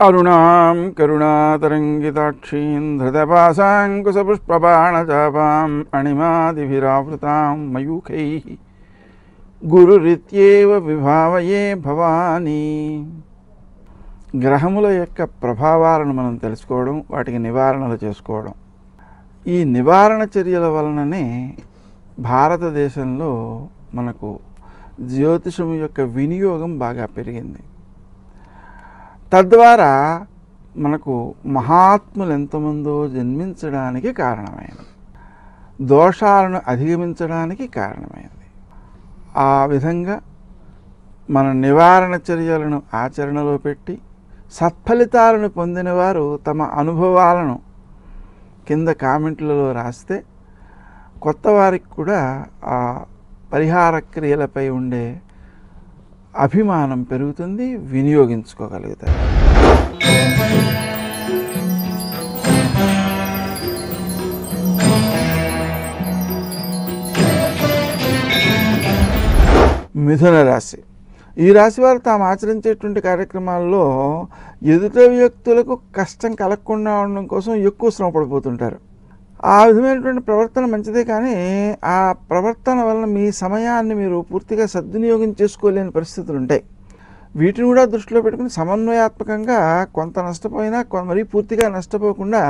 అరుణాం కరుణాతరంగితాక్షీం ధృతపాశాంకుశపుష్పబాణచాపాం అణిమాదిభిరావృతాం మయూఖైః గురురిత్యేవ విభావయే భవానీ. గ్రహముల యొక్క ప్రభావాలను మనం తెలుసుకోవడం, వాటికి నివారణలు చేసుకోవడం, ఈ నివారణ చర్యల వలననే భారతదేశంలో మనకు జ్యోతిషం యొక్క వినియోగం బాగా పెరిగింది. తద్వారా మనకు మహాత్ములు ఎంతమందో జన్మించడానికి కారణమైనది, దోషాలను అధిగమించడానికి కారణమైనది. ఆ విధంగా మన నివారణ చర్యలను ఆచరణలో పెట్టి సత్ఫలితాలను పొందిన వారు తమ అనుభవాలను కింద కామెంట్లలో రాస్తే కొత్త వారికి కూడా ఆ పరిహార క్రియలపై ఉండే అభిమానం పెరుగుతుంది, వినియోగించుకోగలుగుతారు. మిథున రాశి. ఈ రాశి వారు తాము ఆచరించేటువంటి కార్యక్రమాల్లో ఎదుట వ్యక్తులకు కష్టం కలగకుండా ఉండడం కోసం ఎక్కువ శ్రమ పడిపోతుంటారు. ఆ విధమైనటువంటి ప్రవర్తన మంచిదే, కానీ ఆ ప్రవర్తన వలన మీ సమయాన్ని మీరు పూర్తిగా సద్వినియోగం చేసుకోలేని పరిస్థితులు ఉంటాయి. వీటిని కూడా దృష్టిలో పెట్టుకుని సమన్వయాత్మకంగా కొంత నష్టపోయినా మరీ పూర్తిగా నష్టపోకుండా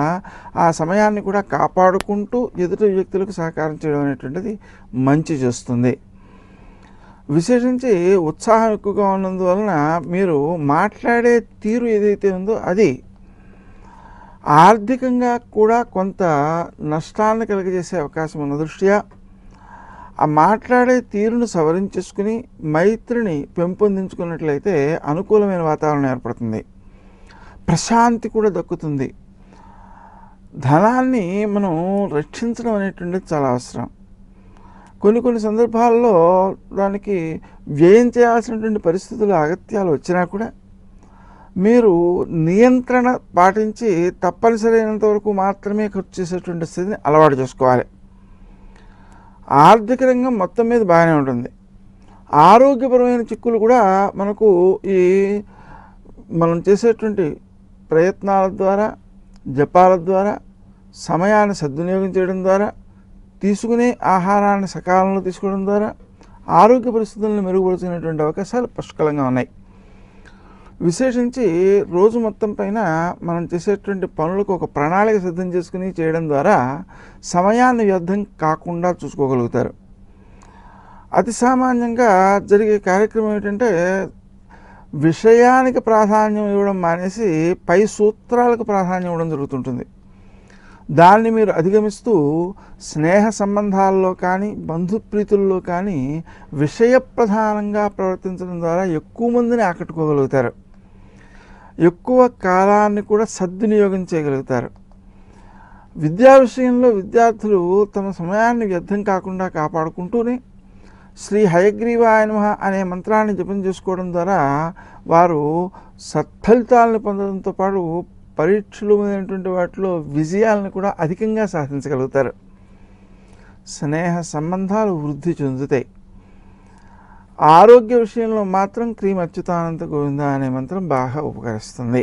ఆ సమయాన్ని కూడా కాపాడుకుంటూ ఎదుటి వ్యక్తులకు సహకారం చేయడం అనేటువంటిది మంచి చేస్తుంది. విశేషించి ఉత్సాహం ఎక్కువగా ఉన్నందువలన మీరు మాట్లాడే తీరు ఏదైతే ఉందో అది ఆర్థికంగా కూడా కొంత నష్టాన్ని కలిగజేసే అవకాశం ఉన్న దృష్ట్యా ఆ మాట్లాడే తీరును సవరించేసుకుని మైత్రిని పెంపొందించుకున్నట్లయితే అనుకూలమైన వాతావరణం ఏర్పడుతుంది, ప్రశాంతి కూడా దక్కుతుంది. ధనాన్ని మనం రక్షించడం అనేటువంటిది చాలా అవసరం. కొన్ని సందర్భాల్లో దానికి వ్యయం చేయాల్సినటువంటి పరిస్థితులు, అగత్యాలు వచ్చినా కూడా మీరు నియంత్రణ పాటించి తప్పనిసరైనంత వరకు మాత్రమే ఖర్చు చేసేటువంటి స్థితిని అలవాటు చేసుకోవాలి. ఆర్థిక రంగం మొత్తం మీద బాగానే ఉంటుంది. ఆరోగ్యపరమైన చిక్కులు కూడా మనకు ఈ మనం చేసేటువంటి ప్రయత్నాల ద్వారా, జపాల ద్వారా, సమయాన్ని సద్వినియోగం చేయడం ద్వారా, తీసుకునే ఆహారాన్ని సకాలంలో తీసుకోవడం ద్వారా ఆరోగ్య పరిస్థితులను మెరుగుపరుచుకునేటువంటి అవకాశాలు పుష్కలంగా ఉన్నాయి. విశేషించి రోజు మొత్తం పైన మనం చేసేటువంటి పనులకు ఒక ప్రణాళిక సిద్ధం చేసుకుని చేయడం ద్వారా సమయాన్ని వ్యర్థం కాకుండా చూసుకోగలుగుతారు. అతి సామాన్యంగా జరిగే కార్యక్రమం ఏంటంటే విషయానికి ప్రాధాన్యం ఇవ్వడం మానేసి పై సూత్రాలకు ప్రాధాన్యం ఇవ్వడం జరుగుతుంటుంది. దాన్ని మీరు అధిగమిస్తూ స్నేహ సంబంధాల్లో కానీ, బంధుప్రీతుల్లో కానీ విషయ ప్రధానంగా ప్రవర్తించడం ద్వారా ఎక్కువ మందిని ఆకట్టుకోగలుగుతారు, ఎక్కువ కాలాన్ని కూడా సద్వినియోగం చేయగలుగుతారు. విద్యా విషయంలో విద్యార్థులు తమ సమయాన్ని వ్యర్థం కాకుండా కాపాడుకుంటూనే శ్రీ హయగ్రీవాయ నమః అనే మంత్రాన్ని జపం చేసుకోవడం ద్వారా వారు సత్ఫలితాలను పొందడంతో పాటు పరీక్షలు అనేటువంటి వాటిలో విజయాలను కూడా అధికంగా సాధించగలుగుతారు. స్నేహ సంబంధాలు వృద్ధి చెందుతాయి. ఆరోగ్య విషయంలో మాత్రం క్రీమ్ అచ్యుతానంత గోవింద అనే మంత్రం బాగా ఉపకరిస్తుంది.